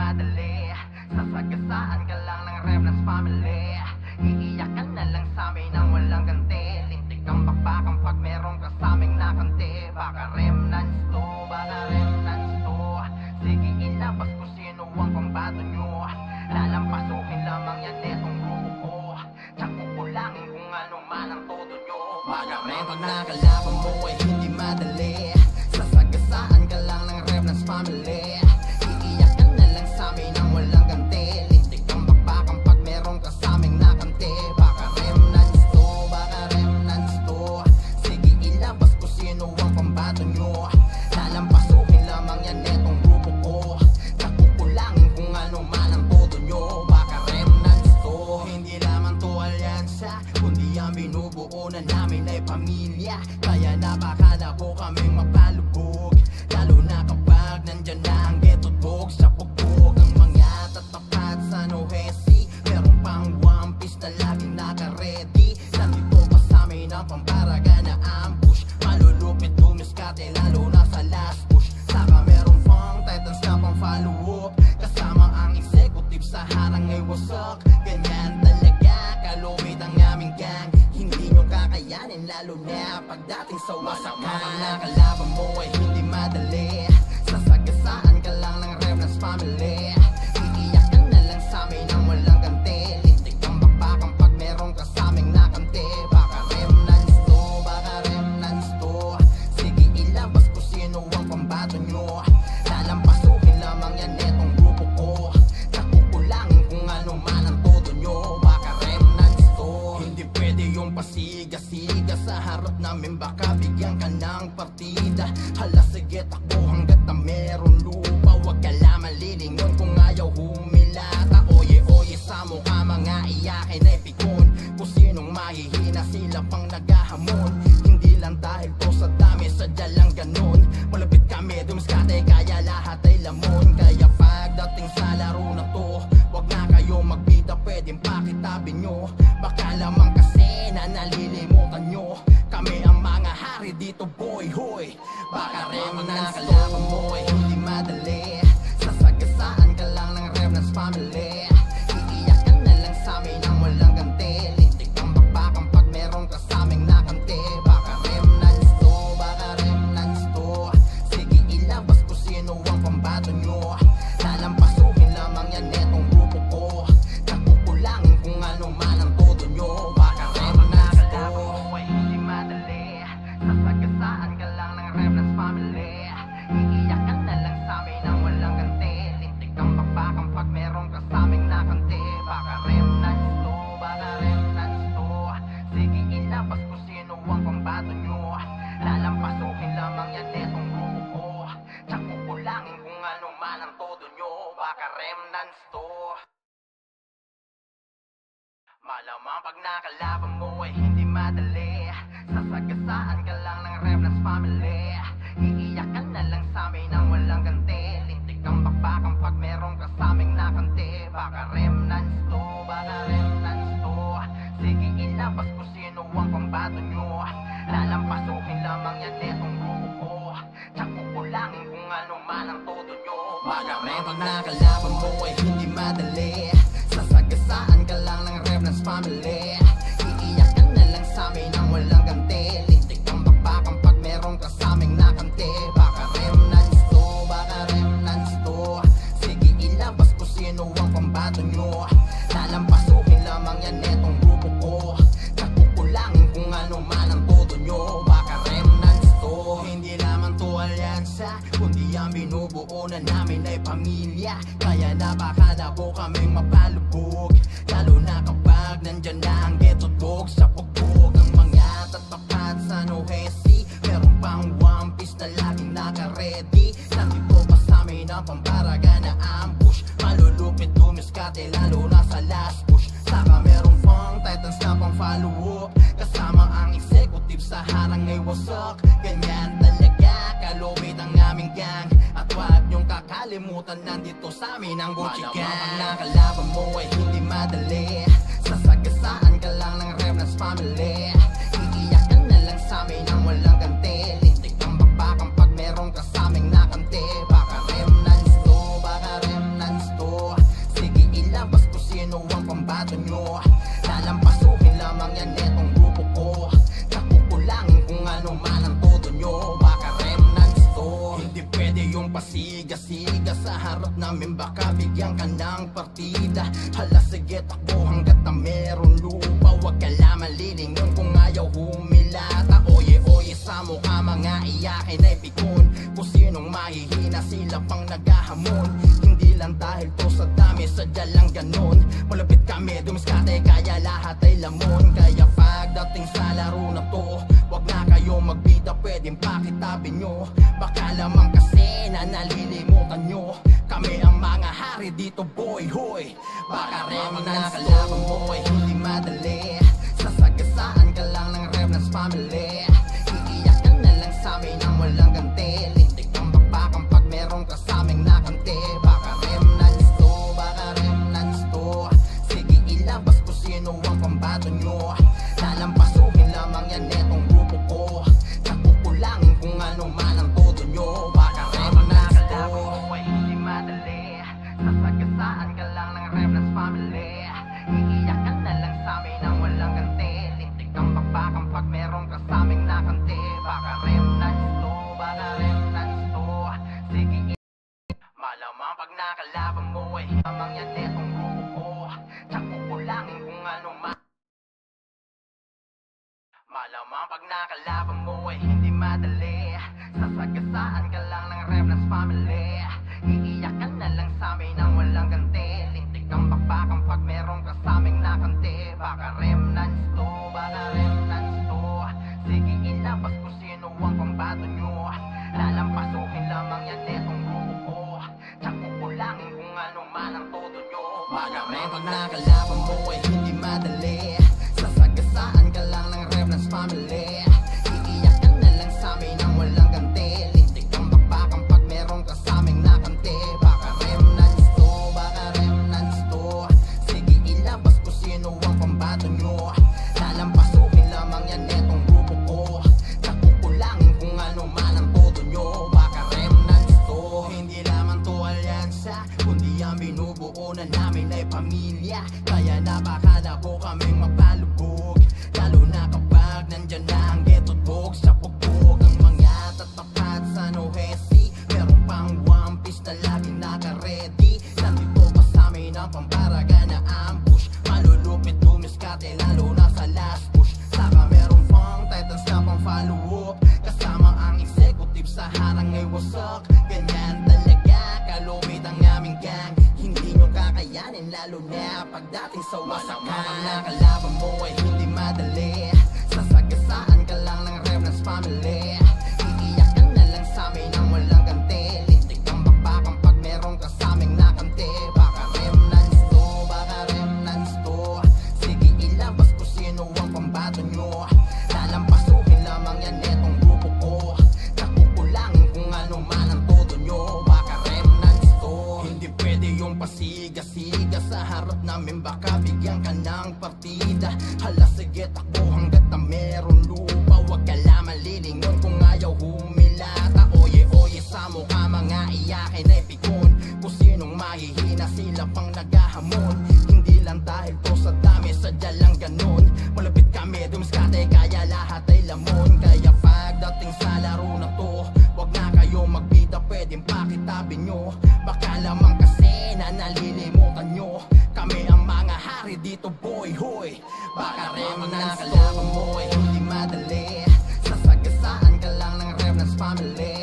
madali. Sasagasaan ka lang ng Remnants family. Iiyak ka na lang sa amin nang walang ganti. Lintik kang bakbakang pag meron ka sa aming nakanti. Baka Remnants to, baka Remnants to. Sige ilabas kung sino ang pambato nyo. Lalampasukin lamang yan netong grupo ko. Tsak kukulangin kung ano man ang todo nyo. Baka Remnants nakalaban mo ay hindi madali. Sasagasaan ka lang ng Remnants family. Iiyak ka na lang sa amin nang walang ganti. Lintik kang bakbakang pag meron ka sa aming nakanti. Baka Remnants to, baka Remnants to. Sige ilabas kung sino ang pambato nyo. Lalampasukin lamang yan netong grupo ko. Tsak kukulangin kung ano man ang todo nyo. Baka Remnants to. Hindi lamang to alyansa, kundi ang binubuo na namin ay pamilya. Kaya napakala ko kaming mapalubog. Lalo na kapag nandyan na ang ghetto dog. Sa pugbog ang mga tatapat sa Nohesi. Meron pang One Piece na laging naka-ready. Nandito pa sa amin ang pamparaga na ambush. Malulupit dumiskate lalo na sa last push. Saka meron pang Titans na pang follow up. Kasama ang executive sa harang ay wasak. Ganyan talaga kalupit ang aming gang. Hindi nyo kakayanin lalo na pagdating sa wasakan. Ang nakalaban mo ay hindi madali. Sasagasaan ka lang ng Remnants family. Iiyak ka na lang sa amin nang walang ganti. Lintik kang bakbakang pag meron ka sa aming nakanti. Baka Remnants to, baka Remnants to. Sige ilabas kung sino ang pambato nyo. Lalampasukin lamang yan netong grupo ko. Tsak kukulangin kung ano man ang todo nyo. Baka Remnants to. Hindi pwede yung pasiga-siga sa harap namin. Baka bigyan ka ng partida. Hala sige takbo hanggat na meron lupa. Huwag ka lamang lilingon kung ayaw humilata. Oye-oye sa mukha mga iyakin ay pikon. Kung sinong mahihina sila pang naghahamon. Hindi lang dahil to sa dami, sadya lang ganon. Malapit kami dumiskate kaya lahat ay lamon. Kaya pagdating sa laro na to, wag na kayo magbida, pwedeng pakitabin nyo. Baka lamang kasi na nalilimutan nyo. Kami ang mga hari dito boy hoy. Baka Remnants nakalaban mo ay hindi madali. Sasagasaan ka lang ng Remnants family. Iiyak ka na lang sa amin nang walang ganti. Lintik kang bakbakang pag meron ka sa aming nakanti. Baka Remnants to, baka Remnants to. Sige ilabas kung sino ang pambato nyo. Lalampasukin lamang yan netong grupo ko. Tsak kukulangin kung ano man ang todo nyo. Baka Remnants to. Ay hindi madali. Sasagasaan ka lang ng Remnants family. Iiyak ka na lang sa amin nang walang ganti. Lintik kang bakbakang pag meron ka sa aming nakanti. Baka Remnants to, baka Remnants to. Sige ilabas kung sino ang pambato nyo. Lalampasukin lamang yan netong grupo ko. Tsak kukulangin kung ano man ang todo nyo. Baka Remnants to. Malamang pag nakalaban mo ay hindi madali. Sasagasaan ka lang ng Remnants family. Iiyak ka na lang sa amin nang walang ganti. Lintik kang bakbakang pag meron ka sa aming nakanti. Baka Remnants to, baka Remnants to. Sige ilabas kung sino ang pambato nyo. Lalampasukin lamang yan netong grupo ko. Tsak kukulangin kung ano man ang todo nyo. Baka Remnants nakalaban mo ay hindi madali. Sasagasaan ka lang ng Remnants family. Iiyak ka na lang sa amin nang walang ganti. Lintik kang bakbakang pag meron ka sa aming nakanti. Baka Remnants to, baka Remnants to. Sige ilabas kung sino ang pambato nyo. Lalampasukin lamang yan netong grupo ko. Tsak kukulangin kung ano man ang todo nyo. Baka Remnants to. Hindi lamang to alyansa, kundi ang binubuo na namin ay pamilya. Kaya napakala ko kaming mapalubog. Lalo na kapag nandyan na ang ghetto dog. Sa pugbog ang mga tatapat sa Nohesi. Meron pang One Piece na laging naka-ready. Nandito pa sa amin ang pamparaga na ambush. Malulupit dumiskate lalo na sa last push. Saka meron pang Titans na pang follow up. Kasama ang executive sa harang ay wasak. Ganyan talaga kalupit ang aming gang. At wag nyong kakalimutan nandito sa amin ang Gucci gang. Malamang pag nakalaban mo ay hindi madali. Sasagasaan ka lang ng Remnants family. Iiyak ka na lang sa amin nang walang ganti. Lintik kang bakbakang pag meron ka sa aming nakanti. Baka Remnants to, baka Remnants to. pambato nyo. Lalampasuhin lamang yan netong grupo ko. Kakukulangin kung ano man ang todo nyo. Baka remnants to. Hindi pwede yung pasiga-siga sa harap namin, baka bigyan ka ng partida. Hala sige takbo hanggat na meron lupa. Huwag ka lamang lilingon kung ayaw humilata. Oye sa mukha mga iyakin ay pikon. Kung sinong mahihina sila pang naghahamon. Hindi lang dahil to sa dami, sadya lang ganon. Malapit kami dumiskate kaya lahat ay lamon. Kaya pagdating sa laro na to, wag na kayo magbida, pwedeng pakitabin nyo. Baka lamang kasi na nalilimutan nyo, kami ang mga hari dito boy hoy. Baka remnants kalaban mo ay hindi madali. Sasagasaan ka lang ng remnants family. Iiyak ka na lang sa amin ang walang ganti. Lintik ang bakbakan pag meron ka sa aming nakante. Baka remnants to, baka remnants to. Sige ilabas ko sino ang pambato nyo. Lalampasuhin lamang yan netong grupo ko. Kakukulangin kung ano man ang todo nyo. Baka remnants to. Ay hindi madali. Sasagasaan ka lang ng remnants family. Iiyak ka na lang sa amin ang walang ganti. Lintik ang bakbakan pag meron ka sa aming nakante. Baka remnants to, baka remnants to. Sige malamang pag nakalaban mo ay lamang yan netong grupo ko. Kakukulangin kung ano man. Malamang pag nakalaban mo ay hindi madali. Sasagasaan ka lang ng remnants family. Iiyak ka na lang sa amin ang walang ganti. Lintik ang bakbakan pag meron ka sa aming nakante. Baka remnants to, baka remnants to. Sige ilabas ko sino ang pambato nyo. Lalampasuhin lamang yan netong grupo ko. Kakukulangin kung ano man ang todo nyo. Malamang pag nakalaban mo ay hindi madali. Sasagasaan ka lang ng remnants family. Iiyak ka na lang sa amin ang walang ganti. Lintik ang bakbakan pag meron ka sa aming nakante. Baka remnants to, baka remnants to. Sige ilabas ko sino ang pambato nyo. Lalampasuhin lamang yan netong grupo ko. Kakukulangin kung ano man ang todo nyo. Baka remnants to. Hindi lamang to alyansa, kundi ang binubuo na namin ay pamilya. Kaya napakalabo kaming mapalubog. Lalo na kapag nandyan na ang ghetto dogs. Sa pugbog ang mga tatapat sa Nohesi. Meron pang one piece na lagi naka-ready. Nandito pa sa amin ang pamparaga na ambush. Malulupit dumiskate lalo na sa last push. Saka meron pang titans na pang follow up. Kasama ang executive sa harang ay wasak. Ganyan talaga kalumit ang aming gang. Hindi nyo kakayanin lalo na pagdating sa wasakan. Malamang nakalaban mo ay hindi madali. Sasagasaan ka lang ng remnants family. Iiyak ka na lang sa amin ang walang ganti. Lintik ang bakbakan pag meron ka sa aming nakante. Baka remnants to, baka remnants to. Sige ilabas ko sino ang pambato nyo. Lalampasuhin lamang yan netong grupo ko. Kakukulangin kung ano man ang todo nyo. Baka remnants to. Hindi pwede yung pasiga-siga sa harap namin, baka bigyan ka ng partida. Hala sige takbo hanggat na meron lupa. Huwag ka lamang lilingon kung ayaw humilata. Oye sa mukha mga iyakin ay pikon. Kung sinong mahihina sila pang naghahamon. Hindi lang dahil to sa dami, sadya lang ganon. Malapit kami dumiskate kaya lahat ay lamon. Kaya pagdating sa laro na to, wag na kayo magbida, pwedeng pakitabin nyo. Baka lamang kasi na nalilimutan nyo, kami ang mga hari dito boy hoy. Baka remnants kalaban mo ay hindi madali. Sasagasaan ka lang ng remnants family.